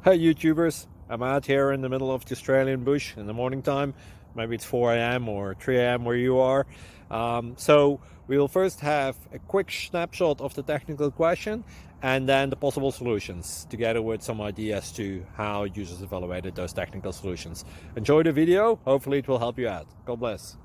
Hey YouTubers, I'm out here in the middle of the Australian bush in the morning time. Maybe it's 4 a.m. or 3 a.m. where you are. So we'll first have a quick snapshot of the technical question and then the possible solutions, together with some ideas to how users evaluated those technical solutions. Enjoy the video, hopefully it will help you out. God bless.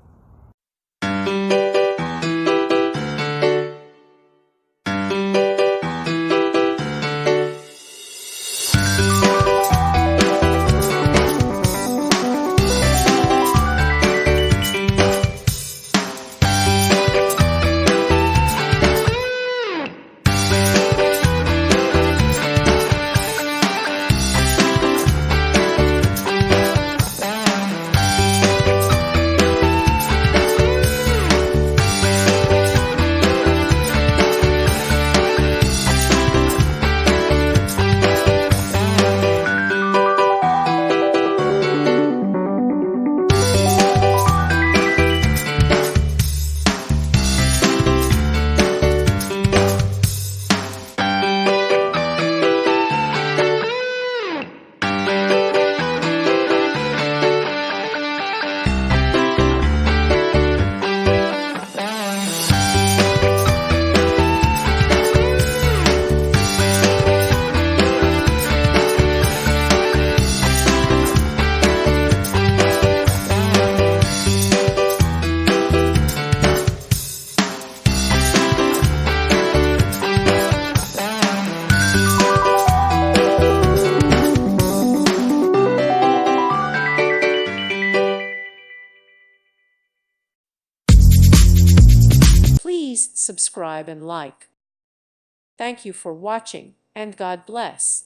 Please subscribe and like. Thank you for watching, and God bless.